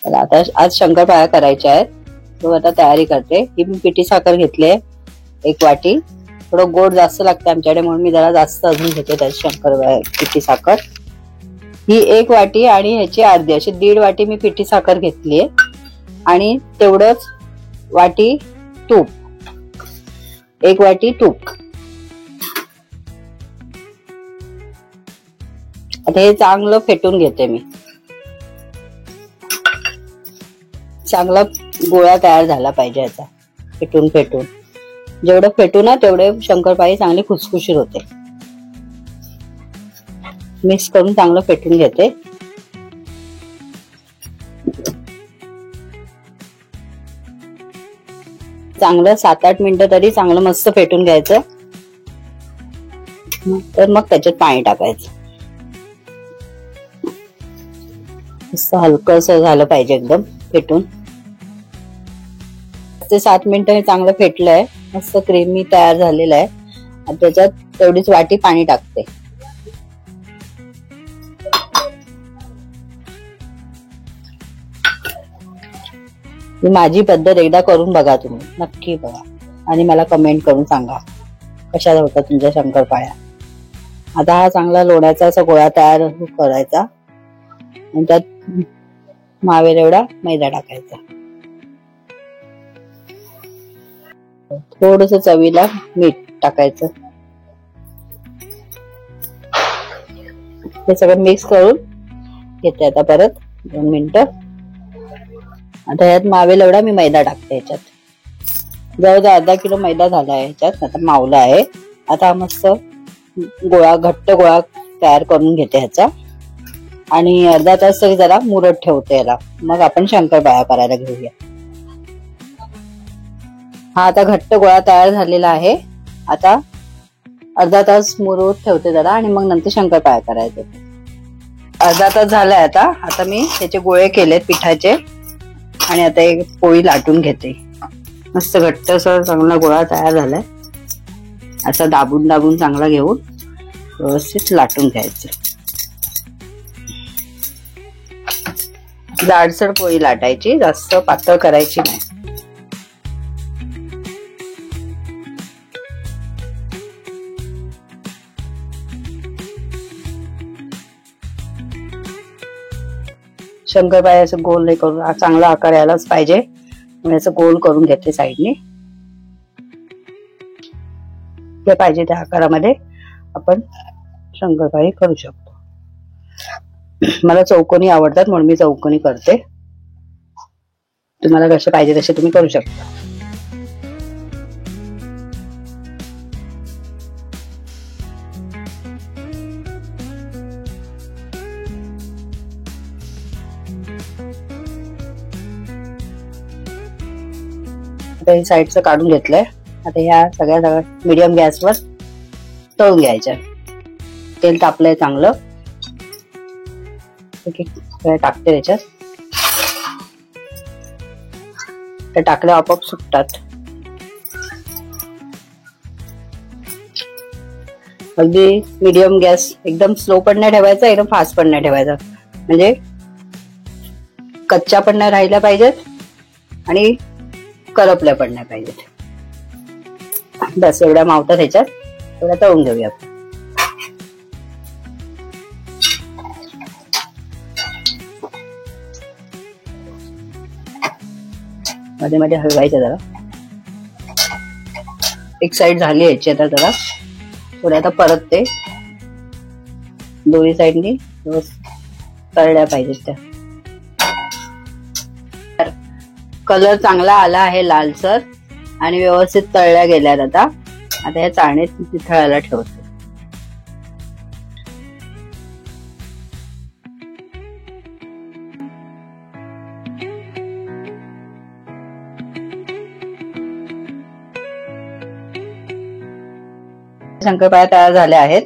तर आता आज शंकरपाळ्या करायच्या आहेत, तो आता तयारी करते. ही मी पिठी साखर घेतली आहे 1 वाटी. थोडं गोड जास्त लागते आमच्याकडे म्हणून मी जरा जास्त अजून घेते त्यात शंकरपाळ्या पिठी साखर. ही 1 वाटी आणि ह्याची अर्धी अशी 1.5 वाटी मी पिठी साखर घेतली आहे आणि तेवढंच वाटी तूप, 1 वाटी तूप. आता हे चांगलं फेटून घेते मी. चांगला गोळा तयार झाला पाहिजे याचा, फेटून फेटून. जेवढं फेटू ना तेवढे शंकरपाळी चांगली खुसखुशीत होते. मिक्स करून चांगलं फेटून घेते. चांगलं 7-8 मिनिटं तरी चांगलं मस्त फेटून घ्यायचं. तर मग त्याच्यात पाणी टाकायचं. मस्त हलकंसं झालं पाहिजे एकदम फेटून. 7 मिनिटं हे चांगलं फेटलंय, मस्त क्रीमी तयार झालेलं आहे. आता त्याच्यात तेवढीच वाटी पाणी टाकते. ही माझी पद्धत एकदा करून बघा, तुम्ही नक्की बघा आणि मला कमेंट करून सांगा कशा होतात तुमच्या शंकरपाळ्या. आता हा चांगला लोण्याचा असा गोळा तयार करायचा आणि त्यात मावेल एवढा मैदा टाकायचा. थोडस चवीला मीठ टाकायचं. हे सगळं मिक्स करून घेते आता परत 2 मिनिटं. आता यात मावेल एवढा मी मैदा टाकते. याच्यात जवळजवळ अर्धा किलो मैदा झाला आहे. ह्याच्यात आता मावला आहे. आता मस्त गोळा, घट्ट गोळा तयार करून घेते ह्याचा आणि अर्धा तास तरी जरा मुरत ठेवते याला. मग आपण शंकरपाळ्या करायला घेऊया. हा आता घट्ट गोळा तयार झालेला आहे. आता अर्धा तास मुरत ठेवते जरा आणि मग नंतर शंकरपाळ्या करायचे. अर्धा तास झालाय आता. आता मी त्याचे गोळे केलेत पिठाचे आणि आता एक पोळी लाटून घेते. मस्त घट्ट असा चांगला गोळा तयार झालाय. असा दाबून दाबून चांगला घेऊन व्यवस्थित लाटून घ्यायचं. जाडसर पोळी लाटायची, जास्त पातळ करायची नाही. शंकरपाळ्या असं गोल नाही करून, चांगला आकार यायलाच पाहिजे. असं गोल करून घेते साईडने. जे पाहिजे त्या आकारामध्ये आपण शंकरपाळी करू शकतो. मला चौकोनी आवडतात म्हणून मी चौकोनी करते. तुम्हाला कसे पाहिजे तसे तुम्ही करू शकता. आता साईडचं काढून घेतलंय. आता ह्या सगळ्या मीडियम गॅसवर तळून घ्यायच्या. तेल तापलंय चांगलं. टाकते त्याच्यात. ते टाकले आपोआप सुटतात. अगदी मीडियम गॅस, एकदम स्लो पण नाही ठेवायचा, एकदम फास्ट पण नाही ठेवायचा. म्हणजे कच्च्या पण नाही राहिल्या पाहिजेत आणि करपल्या पण नाही पाहिजेत. बस एवढ्या मावतात ह्याच्यात. एवढ्या तळून घेऊया. मध्ये मध्ये हलवायचं जरा. एक साइड झाली याची. आता जरा थोड्या आता परत ते दोन्ही साईडनी तळल्या पाहिजेत त्या. कलर चांगला आला आहे लालसर आणि व्यवस्थित तळल्या गेल्यात. आता या चाळणीत तळायला ठेवते. शंकरपाळ्या तयार झाल्या आहेत.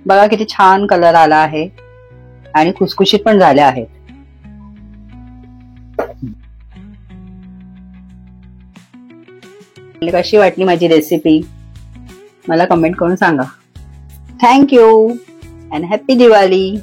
बघा किती छान कलर आला आहे आणि खुसखुशीत पण झाल्या आहेत. कशी वाटली माझी रेसिपी मला कमेंट करून सांगा. Thank you and happy Diwali.